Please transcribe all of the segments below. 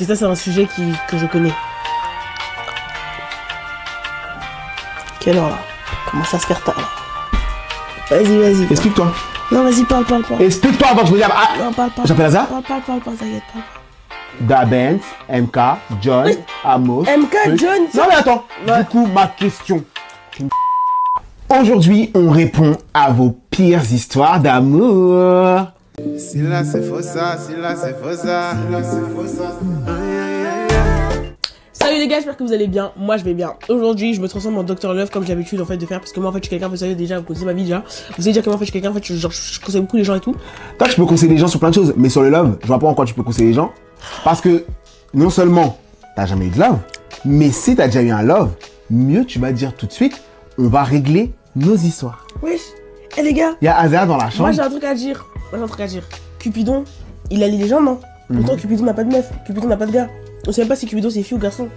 que ça, c'est un sujet que je connais. Quelle heure là? Comment ça se fait tard là? Vas-y, vas-y. Explique-toi. Non, vas-y, parle. Explique-toi avant que je me dise. Ah, non, parle. J'appelle Hazard. Parle, t'inquiète, parle. Dabens, MK, John, Oui. Amos. MK, John, Non mais attends. Ouais. Du coup, ma question. Aujourd'hui, on répond à vos pires histoires d'amour. Si là c'est faux ça, si là c'est faux ça, si là c'est faux ça. Salut les gars, j'espère que vous allez bien. Moi je vais bien. Aujourd'hui je me transforme en Dr Love comme j'ai l'habitude en fait de faire, parce que moi en fait je suis quelqu'un, vous savez déjà, vous connaissez ma vie déjà. Vous savez dire que moi en fait je suis quelqu'un, en fait je conseille beaucoup les gens et tout. Toi, tu peux conseiller les gens sur plein de choses, mais sur le love, je vois pas en quoi tu peux conseiller les gens. Parce que non seulement t'as jamais eu de love, mais si t'as déjà eu un love, mieux tu vas dire tout de suite, on va régler nos histoires. Wesh. Eh les gars, Il y a Hazard dans la chambre. moi j'ai un truc à dire. Cupidon, il allie les gens, non? Pourtant Cupidon n'a pas de meuf, Cupidon n'a pas de gars. On sait même pas si Cupidon c'est fille ou garçon.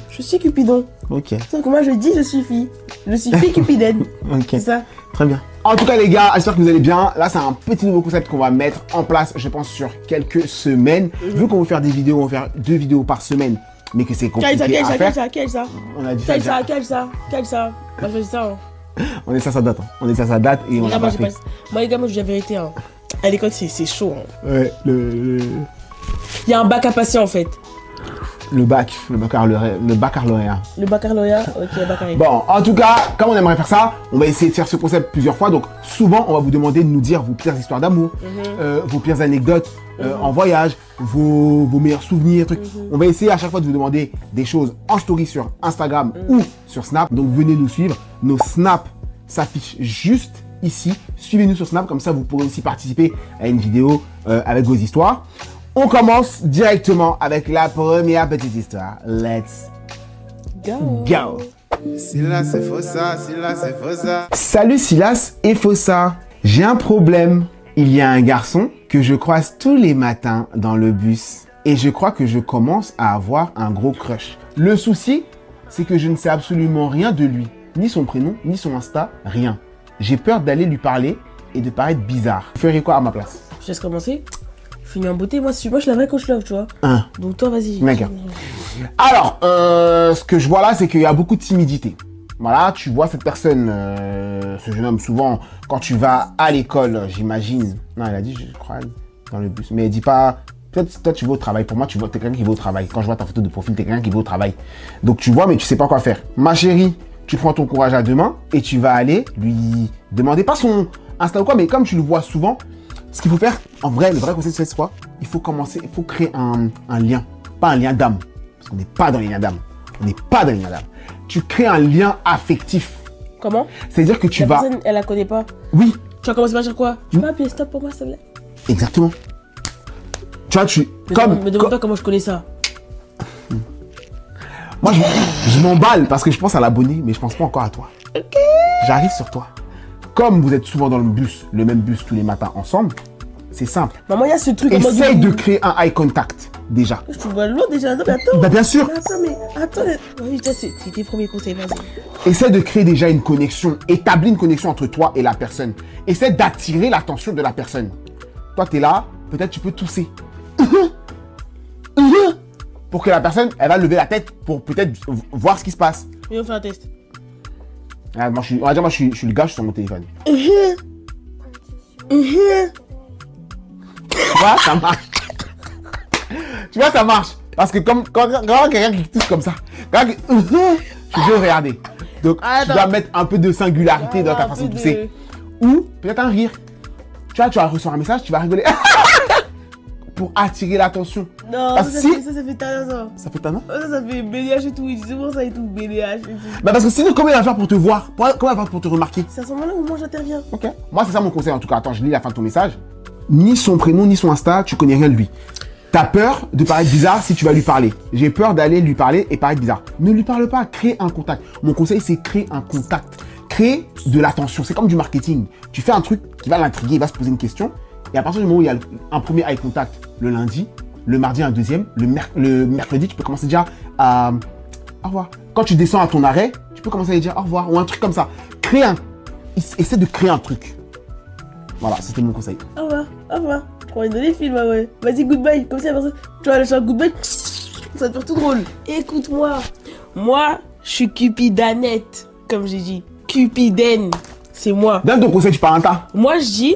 Je suis Cupidon. Ok. Sauf que moi je dis je suis fille. Je suis fille cupidaine. Ok. C'est ça. Très bien. En tout cas les gars, j'espère que vous allez bien. Là c'est un petit nouveau concept qu'on va mettre en place, je pense, sur quelques semaines. Vu qu'on veut faire des vidéos, on va faire 2 vidéos par semaine, mais que c'est compliqué à faire. Quel ça? On a dit ça. Quel ça? Moi je fais ça. On est ça, ça date. Hein. On est ça, ça date et on a pas fait. Moi les gars, moi je dis la vérité. Hein. À l'école c'est chaud. Hein. Ouais, Il y a un bac à passer en fait. le baccalauréat. Le baccalauréat, ok, baccalauréat. Bon, en tout cas, comme on aimerait faire ça, on va essayer de faire ce concept plusieurs fois. Donc, souvent, on va vous demander de nous dire vos pires histoires d'amour, vos pires anecdotes en voyage, vos meilleurs souvenirs, trucs. On va essayer à chaque fois de vous demander des choses en story sur Instagram ou sur Snap. Donc, venez nous suivre. Nos Snaps s'affichent juste ici. Suivez-nous sur Snap, comme ça, vous pourrez aussi participer à une vidéo avec vos histoires. On commence directement avec la première petite histoire. Let's go. Si là c'est faux ça, si là c'est faux ça. Salut Silas et Fossa. J'ai un problème. Il y a un garçon que je croise tous les matins dans le bus. Et je crois que je commence à avoir un gros crush. Le souci, c'est que je ne sais absolument rien de lui. Ni son prénom, ni son Insta, rien. J'ai peur d'aller lui parler et de paraître bizarre. Vous ferez quoi à ma place? Je laisse commencer. Finis en beauté, moi je suis la vraie coach love, tu vois. Donc toi vas-y. D'accord. Alors, ce que je vois là, c'est qu'il y a beaucoup de timidité. Voilà, tu vois cette personne, ce jeune homme, souvent, quand tu vas à l'école, j'imagine. Non, elle a dit, je crois, dans le bus. Mais elle dit pas, peut-être toi tu vas au travail. Pour moi, tu vois, t'es quelqu'un qui va au travail. Quand je vois ta photo de profil, t'es quelqu'un qui va au travail. Donc tu vois, mais tu sais pas quoi faire. Ma chérie, tu prends ton courage à deux mains et tu vas aller lui demander, pas son Insta ou quoi, mais comme tu le vois souvent, ce qu'il faut faire, en vrai, le vrai conseil, c'est quoi? Il faut créer un lien. Pas un lien d'âme. Parce qu'on n'est pas dans les liens d'âme. Tu crées un lien affectif. Comment? C'est-à-dire que tu la vas... personne, elle la connaît pas. Oui. Tu vas commencer par dire quoi? Tu peux appuyer stop pour moi, s'il te plaît? Exactement. Tu vois, Me demande pas comment je connais ça. Moi, je m'emballe parce que je pense à l'abonné, mais je pense pas encore à toi. Ok. J'arrive sur toi. Comme vous êtes souvent dans le même bus tous les matins ensemble, c'est simple. Maman, il y a ce truc. Essaye de créer un eye contact, déjà. Je te vois lourd déjà, non mais attends. Bah bien sûr. Attends. Oui, c'est tes premiers conseils, vas-y. Essaie de créer déjà une connexion. Établis une connexion entre toi et la personne. Essaie d'attirer l'attention de la personne. Toi, tu es là, peut-être tu peux tousser. Pour que la personne, elle va lever la tête pour peut-être voir ce qui se passe. Et on fait un test. Ah, moi, on va dire, moi, je suis le gars, je suis sur mon téléphone. Tu vois, ça marche. Tu vois, ça marche. Parce que quand quelqu'un qui touche comme ça, tu veux regarder. Donc, tu dois mettre un peu de singularité dans ta façon de tousser. Ou peut-être un rire. Tu vois, tu vas recevoir un message, tu vas rigoler. Pour attirer l'attention. Non, ça fait talent ça. Ça fait talent? Ça fait BDH et tout. C'est pour ça et tout, BDH et tout. Bah parce que sinon, comment il va faire pour te voir? Comment il va faire pour te remarquer? C'est à ce moment-là où moi j'interviens. Ok. Moi, c'est ça mon conseil en tout cas. Attends, je lis la fin de ton message. Ni son prénom, ni son Insta, tu connais rien de lui. T'as peur de paraître bizarre si tu vas lui parler. J'ai peur d'aller lui parler et paraître bizarre. Ne lui parle pas, crée un contact. Mon conseil, c'est créer un contact. Créer de l'attention. C'est comme du marketing. Tu fais un truc qui va l'intriguer, il va se poser une question. Et à partir du moment où il y a un premier eye contact le lundi, le mardi un deuxième, le mercredi, tu peux commencer déjà à au revoir. Quand tu descends à ton arrêt, tu peux commencer à lui dire au revoir ou un truc comme ça. Essaie de créer un truc. Voilà, c'était mon conseil. Au revoir. Je crois une donnée film, ouais. Vas-y, goodbye. Comme ça, tu vois, le chant goodbye. Ça va te faire tout drôle. Écoute-moi. Moi, je suis cupidanette, comme j'ai dit. Cupidaine, c'est moi. Donne ton conseil, tu pars un tas. Moi, je dis,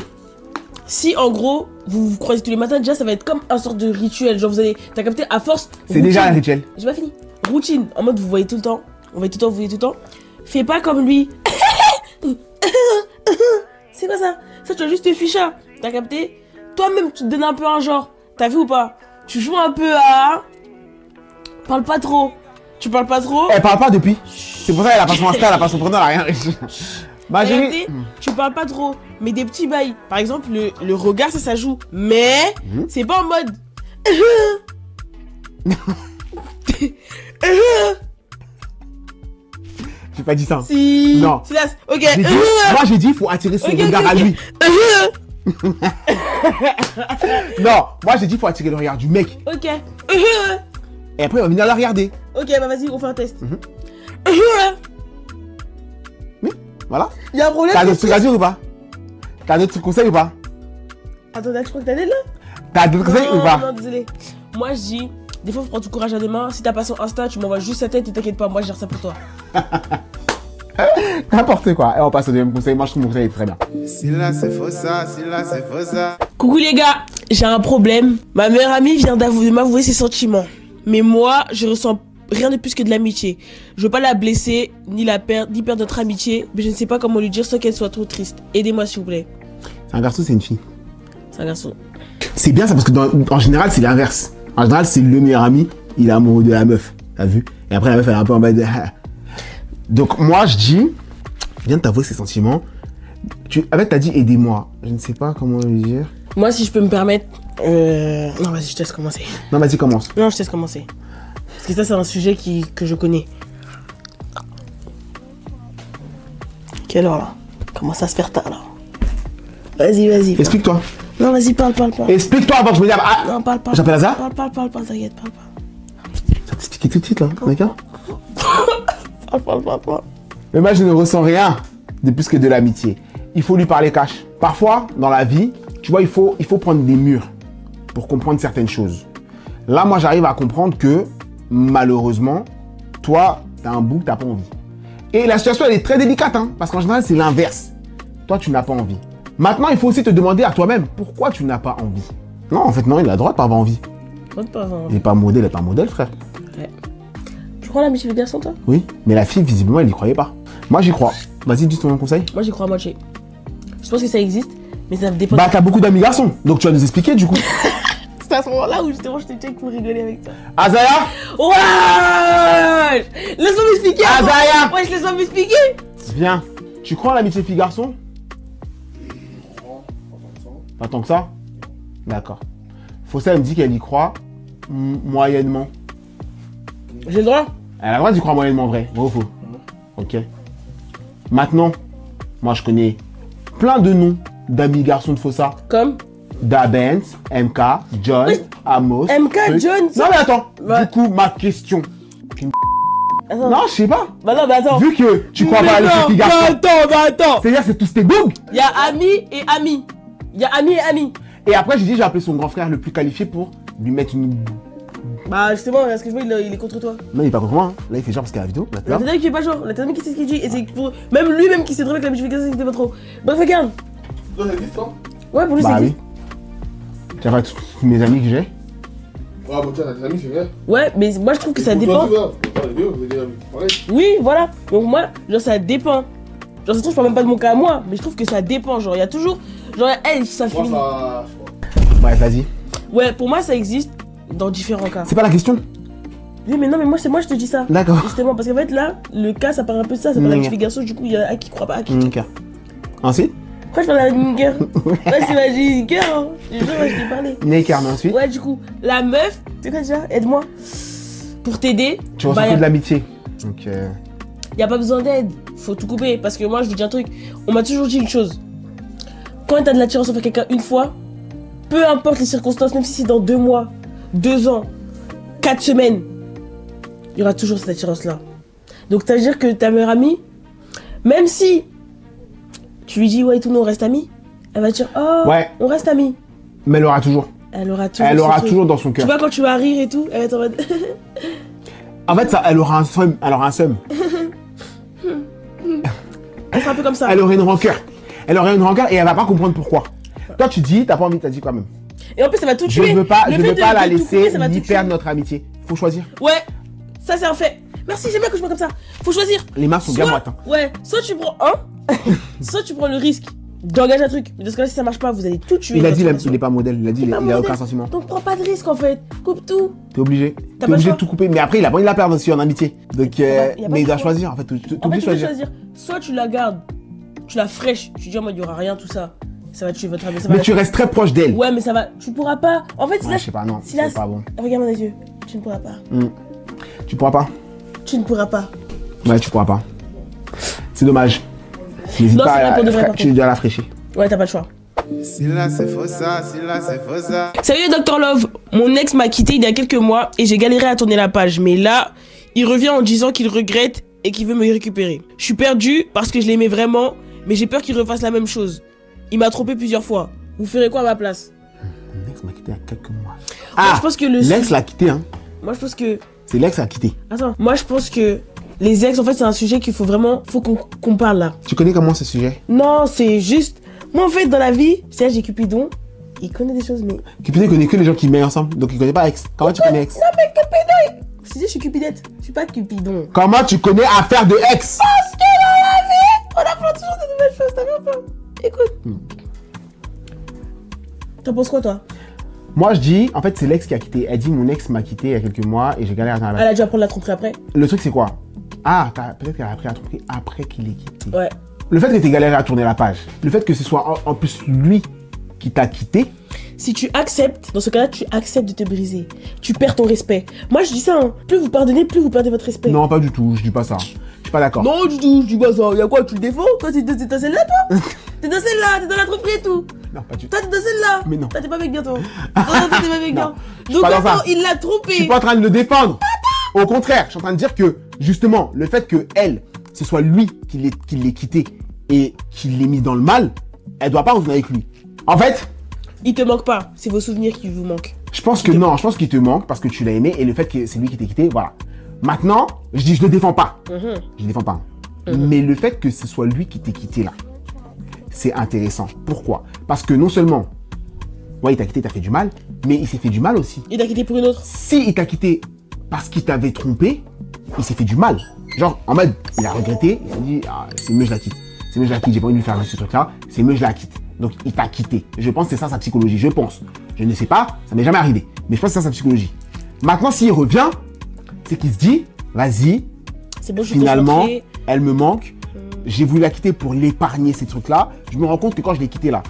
si en gros, vous vous croisez tous les matins, déjà, ça va être comme un sorte de rituel. Genre, vous allez, t'as capté, à force. C'est déjà un rituel. J'ai pas fini. Routine, en mode, vous voyez tout le temps. On va tout le temps, vous voyez tout le temps. Fais pas comme lui. C'est quoi ça? Ça, tu as juste te ficha. T'as capté? Toi-même, tu te donnes un peu un genre. T'as vu ou pas? Tu joues un peu à... Parle pas trop. Tu parles pas trop. Elle parle pas depuis. C'est pour ça qu'elle a pas son Insta, elle a pas son prénom, elle a rien réussi. Bah, j'ai vu. Tu parles pas trop. Mais des petits bails. Par exemple, le regard, ça joue. Mais c'est pas en mode... J'ai pas dit ça. Si. Non. Silence. Ok. Moi, j'ai dit, il faut attirer son regard à lui. Non, moi, j'ai dit, il faut attirer le regard du mec. Ok. Et après, on va venir la regarder. Ok, bah vas-y, on fait un test. Oui, voilà. Il y a un problème. T'as d'autres trucs à dire ou pas? T'as d'autres conseils ou pas? Attends, je crois que t'as l'aide là. T'as d'autres conseils ou pas? Non, désolé. Moi, je dis, des fois, faut prendre tout courage à deux mains. Si t'as pas son Insta, tu m'envoies juste sa tête et t'inquiète pas, moi, je gère ça pour toi. N'importe quoi. Et on passe au deuxième conseil. Moi, je trouve mon conseil est très bien. Si là c'est faux ça, si là c'est faux ça. Coucou les gars, j'ai un problème. Ma meilleure amie vient de m'avouer ses sentiments. Mais moi, je ressens rien de plus que de l'amitié. Je veux pas la blesser, ni la perdre, ni perdre notre amitié. Mais je ne sais pas comment lui dire sans qu'elle soit trop triste. Aidez-moi s'il vous plaît. C'est un garçon, c'est une fille. C'est un garçon. C'est bien ça parce que en général, c'est l'inverse. En général, c'est le meilleur ami, il est amoureux de la meuf. T'as vu? Et après, la meuf, elle est un peu en mode de... Donc, moi, je dis, viens de t'avouer ses sentiments. Avec, t'as dit aidez-moi. Je ne sais pas comment lui dire. Moi, si je peux me permettre... Non, vas-y, je te laisse commencer. Non, vas-y, commence. Non, je te laisse commencer. Parce que ça, c'est un sujet que je connais. Quelle heure, là? Commence à se faire tard, là. Vas-y. Explique-toi. Non, vas-y, parle. Explique-toi avant que je me dise... Ah, Non, parle. J'appelle Hazard? Parle, t'inquiète, parle. Ça t'explique tout de suite, là, d'accord? Parle. Mais moi, je ne ressens rien de plus que de l'amitié. Il faut lui parler cash. Parfois, dans la vie, tu vois, il faut prendre des murs pour comprendre certaines choses. Là, moi, j'arrive à comprendre que, malheureusement, toi, t'as un bout que t'as pas envie. Et la situation, elle est très délicate, hein, parce qu'en général, c'est l'inverse. Toi, tu n'as pas envie. Maintenant, il faut aussi te demander à toi-même, pourquoi tu n'as pas envie? Non, en fait, non, il a le droit de pas avoir envie. Il n'est pas modèle, frère. Ouais. Tu crois à l'amitié des garçons, toi? Oui, mais la fille, visiblement, elle n'y croyait pas. Moi, j'y crois. Vas-y, dis ton conseil. Moi, j'y crois à moitié. Je pense que ça existe, mais ça dépend. Bah, t'as beaucoup d'amis garçons, donc tu vas nous expliquer, du coup. C'est à ce moment-là où justement je te check pour rigoler avec toi. Azaya? Ouais! Laisse-moi m'expliquer! Azaya! Ouais, laisse-moi m'expliquer! Viens. Tu crois à l'amitié fille-garçon? Pas tant que ça? D'accord. Fossa, elle me dit qu'elle y croit moyennement. J'ai le droit? Elle a le droit d'y croire moyennement, vrai. Vrai ou faux? Ok. Maintenant, moi je connais plein de noms d'amis garçons de Fossa. Comme? Dabens, MK, John, Oui. Amos. MK, truc. John, Non mais attends, Ouais. du coup ma question. Attends. Non, je sais pas. Bah non, bah attends. Vu que tu crois pas à l'amitié fille-garçon. Attends. C'est-à-dire c'est tous tes bougs. Il y a ami et ami. Il y a ami et ami. Et après j'ai dit j'ai appelé son grand frère le plus qualifié pour lui mettre une... Bah justement, excuse-moi, il est contre toi. Non il est pas contre moi, hein. Là il fait genre parce qu'il y a la vidéo. La Maintenant. tête d'ami qui fait pas genre, la tête d'ami qui sait ce qu'il dit. Et c'est pour... Même lui-même qui sait très bien que la mythification c'était pas trop. Bref, regarde. Toi, ça existe, toi? Ouais, pour lui Bah c'est oui. existe. Tu vois tous mes amis que j'ai. Ouais, bon, tiens, t'as des amis, c'est vrai. Ouais, mais moi je trouve que ça Et pour dépend. toi, tu vois, les deux, vous avez des amis. Pareil. Oui, voilà. Donc moi, genre ça dépend. Genre c'est tout, je parle même pas de mon cas à moi, mais je trouve que ça dépend. Genre il y a toujours, genre elle, ça Moi, finit. ça. Je crois. Bref, vas-y. Ouais, pour moi ça existe dans différents cas. C'est pas la question. Oui, mais non, mais moi je te dis ça. D'accord. Justement, parce qu'en fait là, le cas ça parle un peu de ça, ça parle Mm. de garçon, du coup il y a à qui croit pas à qui. Ok. Ensuite, Pourquoi je parle avec une guerre? Ouais, c'est ma une guerre, hein. Je te jure, ouais, je t'ai parlé. Necker, mais ensuite, Ouais, du coup, la meuf, c'est quoi déjà? Aide-moi. Pour t'aider, tu ressens que de l'amitié. Donc, y a pas besoin d'aide. Faut tout couper. Parce que moi, je vous dis un truc. On m'a toujours dit une chose. Quand t'as de l'attirance envers quelqu'un une fois, peu importe les circonstances, même si c'est dans 2 mois, 2 ans, 4 semaines, il y aura toujours cette attirance-là. Donc, ça veut dire que ta meilleure amie, même si tu lui dis, ouais, tout, nous, on reste amis, elle va dire, oh, Ouais. on reste amis. mais elle aura toujours. Elle aura toujours, Elle aura ce truc. toujours dans son Tu cœur. vois, quand tu vas rire et tout, elle va être en mode. En fait, ça, elle aura un seum. Elle aura un seum. Elle sera un peu comme ça. Elle aurait une rancœur. Elle aurait une rancœur et elle va pas comprendre pourquoi. Toi, tu dis, t'as pas envie, t'as dit quoi même. Et en plus, ça va tout Je tuer. ne veux pas, Le je fait veux pas de la tout couper, laisser ça va tout ni tuer. perdre notre amitié. Faut choisir. Ouais, ça c'est un fait. Merci, j'aime bien que je vois comme ça. Faut choisir. Les mains sont bien moites. Hein. Ouais, soit tu prends un, soit tu prends le risque d'engager un truc. Mais dans ce cas-là, si ça marche pas, vous allez tout tuer. Il a votre dit relation. il est pas modèle. Il a dit il pas a modèle. aucun sentiment. Donc prends pas de risque en fait. Coupe tout. T'es obligé. T'as T'es pas le obligé de choix. tout couper. Mais après, il a pas envie de la perdre aussi en amitié. Donc, Y a pas mais il de doit choix. choisir. En fait, t'es En fait, obligé tu de peux choisir. choisir. Soit tu la gardes, tu la fraîches. Tu dis en mode il y aura rien, tout ça. Ça va tuer votre amitié. Mais tu restes très proche d'elle. Ouais, mais ça va. Tu pourras pas. En fait, si Ouais, là. je sais pas, non. Si là. C'est pas bon. Regarde dans les yeux. Tu ne pourras pas. Tu pourras pas. Tu ne pourras pas. Ouais, tu pourras pas. C'est dommage. N'hésite Non, pas c'est vrai, pour de vrai, par tu dois la fraîcher. Ouais, t'as pas le choix. Si là c'est faux ça, si là c'est faux ça. Salut Dr Love, mon ex m'a quitté il y a quelques mois et j'ai galéré à tourner la page. Mais là, il revient en disant qu'il regrette et qu'il veut me récupérer. Je suis perdue parce que je l'aimais vraiment, mais j'ai peur qu'il refasse la même chose. Il m'a trompé plusieurs fois. Vous ferez quoi à ma place? Mon ex m'a quitté il y a quelques mois. Moi, je pense que l'ex l'a quitté, hein. Moi je pense que... C'est l'ex qui l'a quitté. Attends, moi je pense que les ex en fait c'est un sujet qu'il faut vraiment... Faut qu'on parle là. Tu connais comment ce sujet? Non, c'est juste... Moi en fait dans la vie, c'est j'ai Cupidon, il connaît des choses mais... Cupidon, il connaît que les gens qui mettent ensemble. Donc il connaît pas ex. Comment tu connais ex? Non mais Cupidon Je disais je suis Cupidette, je suis pas Cupidon. Comment tu connais affaire de ex? Parce que dans la vie, on apprend toujours de nouvelles choses, t'as vu un peu? Écoute. T'en penses quoi toi? Moi je dis, en fait c'est l'ex qui a quitté. Elle dit mon ex m'a quitté il y a quelques mois et j'ai galéré dans la Elle a dû apprendre la tromperie après? Le truc c'est quoi? Ah, peut-être qu'elle a appris à tromper après qu'il ait quitté. Ouais. Le fait que tu aies galéré à tourner la page, le fait que ce soit en plus lui qui t'a quitté, Si tu acceptes, dans ce cas-là, tu acceptes de te briser. Tu perds ton respect. Moi je dis ça, hein. Plus vous pardonnez, plus vous perdez votre respect. non pas du tout, je dis pas ça. Je suis pas d'accord. Non du tout, je dis pas ça. Y'a quoi, tu le défends? Toi t'es dans celle-là toi? T'es dans celle-là, t'es dans la tromperie et tout. Non, pas du tout. Toi t'es dans celle-là. Mais non. Toi t'es pas avec bien toi. Non, toi t'es pas avec bien. suis Donc pas dans attends, ça. il l'a Je suis trompé. pas en train de le défendre. Au contraire, je suis en train de dire que, justement, le fait que elle, ce soit lui qui l'ait quitté et qui l'ait mis dans le mal, elle doit pas revenir avec lui. En fait, Il te manque pas, c'est vos souvenirs qui vous manquent. je pense que non, je pense qu'il te manque parce que tu l'as aimé et le fait que c'est lui qui t'a quitté, voilà. Maintenant, je dis, je le défends pas. Je le défends pas. Mais le fait que ce soit lui qui t'ait quitté là, c'est intéressant. Pourquoi? Parce que non seulement, ouais, il t'a quitté, t'as fait du mal, mais il s'est fait du mal aussi. Il t'a quitté pour une autre. Si il t'a quitté parce qu'il t'avait trompé, il s'est fait du mal. Genre, en mode, il a regretté, il s'est dit, ah, c'est mieux je la quitte. C'est mieux je la quitte, j'ai pas envie de lui faire ce truc-là, c'est mieux je la quitte. Donc, il t'a quitté. Je pense que c'est ça sa psychologie, je pense. Je ne sais pas, ça m'est jamais arrivé. Mais je pense que c'est ça sa psychologie. Maintenant, s'il revient, c'est qu'il se dit, vas-y, C'est bon, je suis finalement, concentré. elle me manque. J'ai voulu la quitter pour l'épargner, ces trucs-là. Je me rends compte que quand je l'ai quittée là,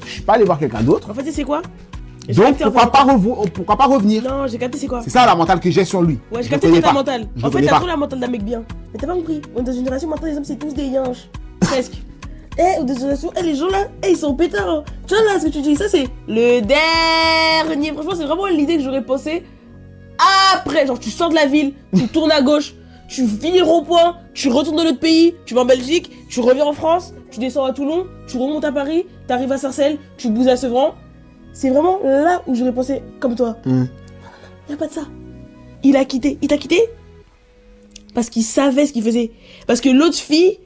je suis pas allé voir quelqu'un d'autre. En fait, c'est quoi? J'ai Donc, capté, en pourquoi pas revenir? Non, j'ai capté, c'est quoi? C'est ça la mentale que j'ai sur lui. Ouais, j'ai Je capté le connais ta pas. mentale. Je En le fait, connais t'as pas. trop la mentale d'un mec bien. Mais t'as pas compris. On est dans une génération, maintenant, les hommes, c'est tous des yinches. Presque. Eh, ou des générations, eh, les gens là, eh, ils sont pétards. Hein. Tu vois là, ce que tu dis, ça, c'est le dernier. Franchement, c'est vraiment l'idée que j'aurais pensé après. Genre, tu sors de la ville, tu tournes à gauche, tu finis le rond-point, tu retournes dans l'autre pays, tu vas en Belgique, tu reviens en France, tu descends à Toulon, tu remontes à Paris, t'arrives à Sarcelles, tu bouges à Sevran. C'est vraiment là où j'aurais pensé comme toi. Y a pas de ça. Il a quitté. Il t'a quitté parce qu'il savait ce qu'il faisait. Parce que l'autre fille,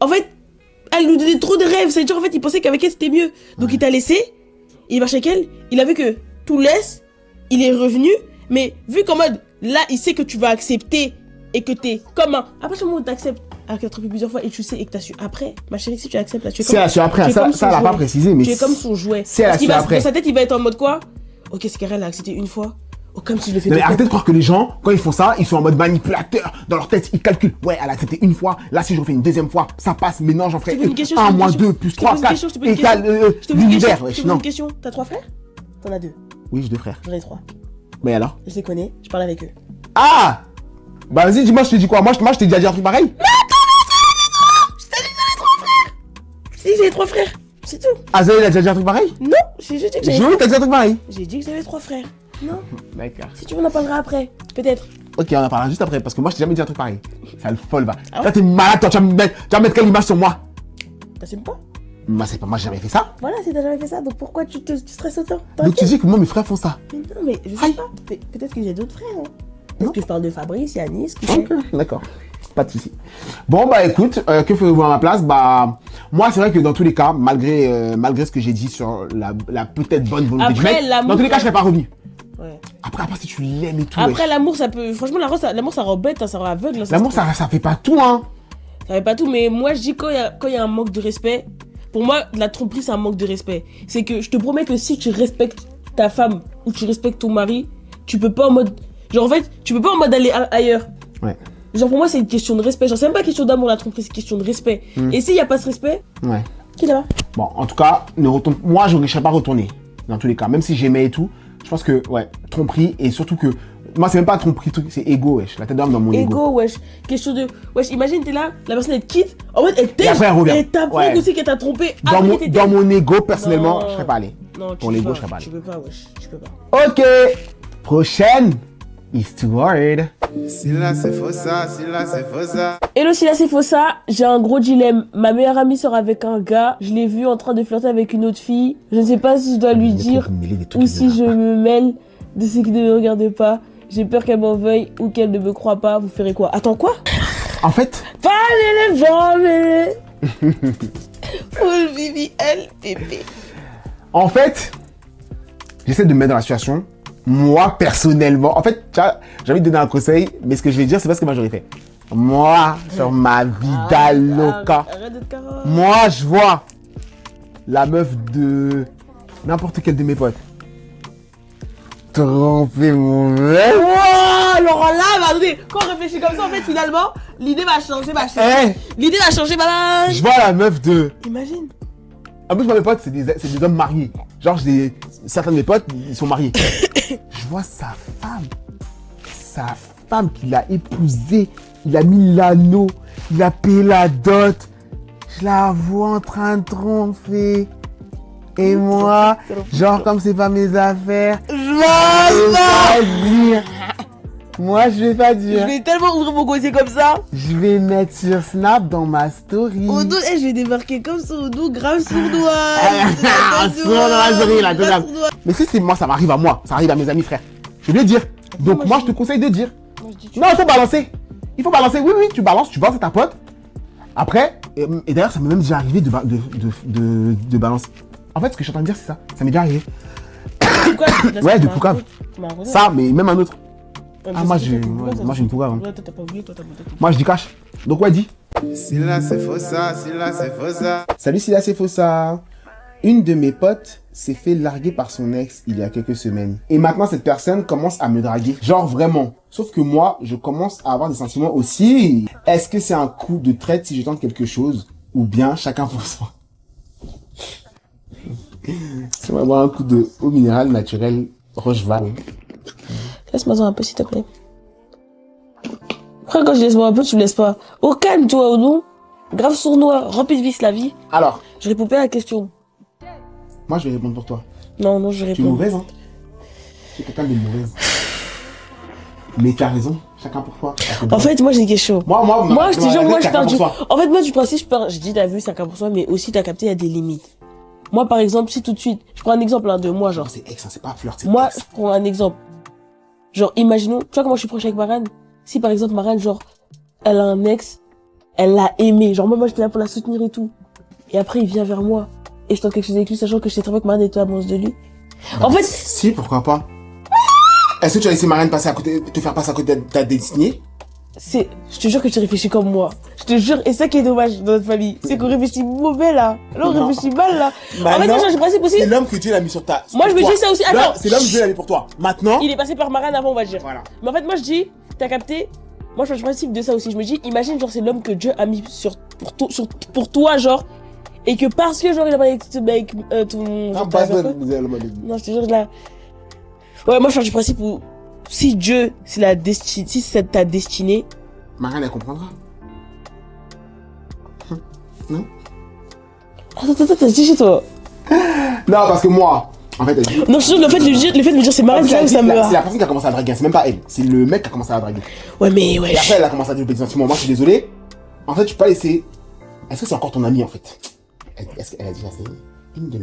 en fait, elle nous donnait trop de rêves. C'est-à-dire, en fait, il pensait qu'avec elle, c'était mieux. Donc, il t'a laissé. Il marchait avec elle. Il a vu que tout laisse. Il est revenu. Mais vu qu'en mode, là, il sait que tu vas accepter et que t'es comme un... À partir du moment où t'acceptes, alors que t'as trompé plusieurs fois et tu sais et que t'as su après, ma chérie, si tu acceptes, là, tu es C'est là, après, tu es ça, comme ça, elle a son pas jouet. précisé, mais Tu es comme son jouet. c'est Parce qu'il va, après. dans sa tête, il va être en mode quoi? Ok, c'est carré, elle a accepté une fois. Oh, comme si je le fais Non, mais deux fois. arrêtez de croire que les gens, quand ils font ça, ils sont en mode manipulateur. Dans leur tête, ils calculent. Ouais, elle a accepté une fois. Là, si je refais une deuxième fois, ça passe. Mais non, j'en ferai Je te pose une question, 1 je te pose moins une question. 2 plus Je te pose 3, une 4. question, je te pose une Égale Je te pose une l'univers. question, wesh, je te pose non. une question. T'as 3 frères? T'en as 2. Oui, j'ai 2 frères. J'en ai 3. Mais alors? Je les connais, je parle avec eux. Ah! Bah, vas-y, dis-moi, je te dis quoi? Moi, je t'ai déjà dit un truc pareil? Si, j'ai 3 frères. C'est tout. Azaï, il a déjà dit un truc pareil? Non, j'ai juste dit que j'avais. Jolie, t'as dit un truc pareil? J'ai dit que j'avais 3 frères. Non. D'accord. Si tu veux, on en parlera après. Peut-être. Ok, on en parlera juste après, parce que moi, je t'ai jamais dit un truc pareil. Ça le folle, va. Ah ouais? Là, t'es malade, toi, tu vas me mettre quelle image sur moi? T'assumes pas? Moi, c'est pas moi, j'ai jamais fait ça. Voilà, si t'as jamais fait ça, donc pourquoi tu stresses autant? Donc tu dis que moi, mes frères font ça. Mais non, mais je sais Aïe. pas. Peut-être que j'ai d'autres frères. Hein. Non. Peut-être que je parle de Fabrice, Yanis, qui Ok, sait. d'accord. Pas de souci. Bon, bah écoute, que faites-vous à ma place? Bah, moi, c'est vrai que dans tous les cas, malgré ce que j'ai dit sur la peut-être bonne volonté du Après, mec, l'amour, dans tous les cas, je serais pas revenu. Ouais. Après, si tu l'aimes et tout. Après, wesh. l'amour, ça peut. Franchement, l'amour, ça rend bête, hein, ça rend aveugle. Hein, L'amour, se ça fait pas tout, hein. Ça fait pas tout, mais moi, je dis quand il y a un manque de respect, pour moi, la tromperie, c'est un manque de respect. C'est que je te promets que si tu respectes ta femme ou tu respectes ton mari, tu peux pas en mode. Genre, en fait, tu peux pas en mode aller ailleurs. Ouais. Genre, pour moi, c'est une question de respect. Genre, c'est même pas question d'amour, la tromperie, c'est une question de respect. Et s'il y a pas ce respect, Ouais. qui là-bas? Bon, en tout cas, moi, je ne serais pas retourné. Dans tous les cas, même si j'aimais et tout, je pense que, ouais, tromperie et surtout que. Moi, c'est même pas tromperie, c'est ego, wesh. La tête d'homme dans mon ego. Ego, wesh. Question de. Wesh, imagine, t'es là, la personne elle te quitte. En fait, elle t'aime. Et après, elle revient. Et t'apprends Ouais. aussi qu'elle t'a trompé. Dans mon ego, personnellement, Non. je serais pas allé. Non, tu Pour peux l'ego, pas, je serais pas allé. Tu peux pas, wesh. Tu peux pas. Ok. Prochaine histoire. Si là c'est faux ça, si là c'est faux ça. Hello, si là c'est faux ça, j'ai un gros dilemme. Ma meilleure amie sort avec un gars, je l'ai vu en train de flirter avec une autre fille. Je ne sais pas si je dois lui dire ou si je me mêle de ce qui ne me regarde pas. J'ai peur qu'elle m'en veuille ou qu'elle ne me croit pas. Vous ferez quoi? Attends, quoi? En fait, Pas les jambes. Full BBL, bébé. En fait, j'essaie de me mettre dans la situation. Moi, personnellement, en fait, tu vois, j'ai envie de donner un conseil, mais ce que je vais dire, c'est pas ce que moi j'aurais fait. Moi, sur ma vida loca, Arrête de te carotte. moi, je vois la meuf de n'importe quel de mes potes tromper mon mec. Wow, alors là, bah, attendez, quand on réfléchit comme ça, en fait, finalement, l'idée va changer, L'idée va changer, bah. Je vois la meuf de... Imagine. En plus, moi, mes potes, c'est des hommes mariés. Genre, certains de mes potes, ils sont mariés. Je vois sa femme qu'il a épousée. Il a mis l'anneau, il a payé la dot. Je la vois en train de tromper. Et moi, genre, comme c'est pas mes affaires, je vais pas dire. Moi, je vais pas Je dire. vais tellement ouvrir mon gosier comme ça. Je vais mettre sur Snap dans ma story. Odo, je vais débarquer comme ça, Odo, grave sournois. Sournoiserie, là, dedans. Mais si c'est moi, ça m'arrive à moi, ça arrive à mes amis frères. Je vais le dire. Donc moi, je te conseille de dire. Non, il faut balancer. Il faut balancer. Oui, tu balances ta pote. Après, et d'ailleurs, ça m'est même déjà arrivé de balancer. En fait, ce que je suis en train de dire, c'est ça. Ça m'est déjà arrivé. Ouais, de Poucave. Ça, mais même un autre. Ah, moi, j'ai une Poucave. Ouais, toi, t'as pas oublié, toi, t'as oublié. Moi, je dis cash. Donc, ouais, dis. Si là c'est faux ça, si là c'est faux ça. Salut, c'est là, c'est faux ça. Une de mes potes s'est fait larguer par son ex il y a quelques semaines. Et maintenant, cette personne commence à me draguer. Genre vraiment. Sauf que moi, je commence à avoir des sentiments aussi. Est-ce que c'est un coup de traite si je tente quelque chose? Ou bien chacun pour soi? C'est vraiment un coup de eau minérale naturelle Rocheval. Laisse-moi en un peu, s'il te plaît. Après, quand je laisse moi un peu, tu me laisses pas. Au calme, toi, Odo. Grave sournois, rempli de vices, la vie. Alors, Je réponds pas à la question. moi, je vais répondre pour toi. Non, je Tu es réponds. mauvaise, hein? Tu es quelqu'un de mauvaise. Mais tu as raison. Chacun pour soi. En fait, moi, j'ai une question. Moi, Je te jure, moi, je chacun pars pour du. soi. En fait, moi, du principe, je dis, t'as vu, 50%, mais aussi, t'as capté, il y a des limites. Moi, par exemple, si tout de suite, je prends un exemple là, de moi, genre. C'est ex, hein, c'est pas flirt, c'est Moi, ex. je prends un exemple. Genre, imaginons, tu vois comment je suis proche avec Marane? Si par exemple, Marane, genre, elle a un ex, elle l'a aimé. Genre, moi, j'étais là pour la soutenir et tout. Et après, il vient vers moi. Et je tente quelque chose avec lui, sachant que je sais très bien que Marane était amoureuse de lui. En fait, Si, pourquoi pas. Est-ce que tu as laissé Marine passer à côté, te faire passer à côté de ta destinée? je te jure que tu réfléchis comme moi. Je te jure, et ça qui est dommage dans notre famille, c'est qu'on réfléchit mauvais là. Là, on Non. réfléchit mal là. Bah En fait, non, moi, j'ai le principe aussi. C'est l'homme que Dieu l'a mis sur ta. Moi, je me dis ça aussi. Attends. C'est l'homme que Dieu l'a mis pour toi. Maintenant. Il est passé par Marane avant, on va dire. Voilà. Mais en fait, moi, je dis, t'as capté? Moi, je fais le principe de ça aussi. Je me dis, imagine, genre, c'est l'homme que Dieu a mis pour toi, genre. Et que parce que, genre, il a parlé avec ton. Ah, genre, bah, ta- Non, je te jure, là. Ouais, moi, je fais du principe où, si Dieu, si c'est ta destinée. Marine, elle comprendra. Non? Attends, dis chez toi. Non, parce que moi, en fait, elle dit. Non, je te jure, le fait de me dire c'est Marine, c'est là où ça me. C'est la personne qui a commencé à draguer, c'est même pas elle. C'est le mec qui a commencé à draguer. Ouais, mais, ouais. Et après, elle a commencé à développer des sentiments. Moi, je suis désolé. En fait, tu peux pas laisser. Est-ce que c'est encore ton ami, en fait? Est-ce qu'elle a dit là, c'est une de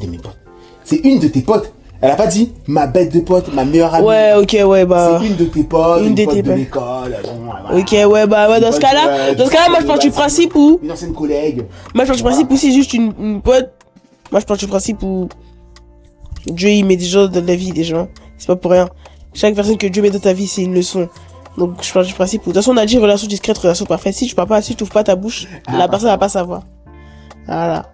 mes potes. C'est une de tes potes. Elle a pas dit ma bête de pote, ma meilleure amie. Ouais, ok, ouais, bah. C'est une de tes potes, Une une de pote tes de potes. l'école. Bon, voilà. Ok, ouais, bah, dans ce cas-là, moi, je pars du principe où. Une ancienne collègue. Moi, je pars du principe où c'est juste une pote. Moi, je pars du principe où. Dieu, il met des choses dans la vie des gens. C'est pas pour rien. Chaque personne que Dieu met dans ta vie, c'est une leçon. Donc, je pars du principe où. De toute façon, on a dit relation discrète, relation parfaite. Si tu parles pas, si tu ouvres pas ta bouche, la personne va pas savoir. Voilà.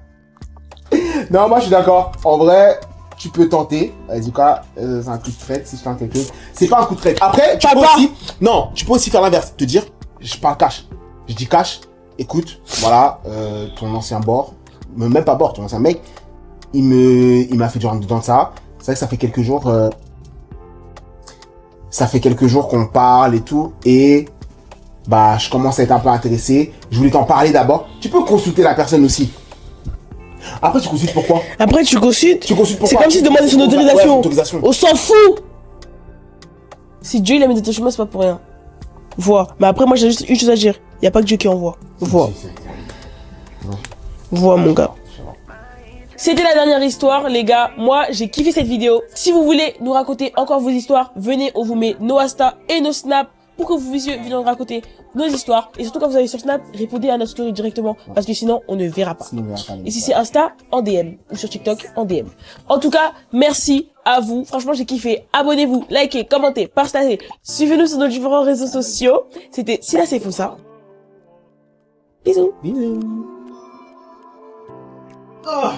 Non, moi je suis d'accord. En vrai, tu peux tenter. En tout cas, c'est un coup de traite si je tente quelque chose. C'est pas un coup de traite. Après, tu peux aussi. Non, tu peux aussi faire l'inverse. Te dire, je parle cash. Je dis cash. Écoute, voilà, ton ancien bord, même pas bord, ton ancien mec, il m'a fait du rentre dedans de ça. C'est vrai que ça fait quelques jours. Ça fait quelques jours qu'on parle et tout. Et bah, je commence à être un peu intéressé. Je voulais t'en parler d'abord. Tu peux consulter la personne aussi. Après, tu consultes pourquoi? Après, tu consultes. Tu consultes pourquoi? C'est comme si tu demandais son Ouais, autorisation. son autorisation. On s'en fout. Si Dieu il a mis dans ton chemin, c'est pas pour rien. Vois. Mais après, moi, j'ai juste une chose à dire. Y a pas que Dieu qui envoie. Vois. Vois, mon gars. C'était la dernière histoire, les gars. Moi, j'ai kiffé cette vidéo. Si vous voulez nous raconter encore vos histoires, venez, on vous met nos Insta et nos Snap pour que vous puissiez venir nous raconter nos histoires. Et surtout, quand vous allez sur Snap, répondez à notre story directement parce que sinon, on ne verra pas. Et si c'est Insta, en DM. Ou sur TikTok, en DM. En tout cas, merci à vous. Franchement, j'ai kiffé. Abonnez-vous, likez, commentez, partagez. Suivez-nous sur nos différents réseaux sociaux. C'était Si là c'est faux ça. Bisous. Bisous. Oh.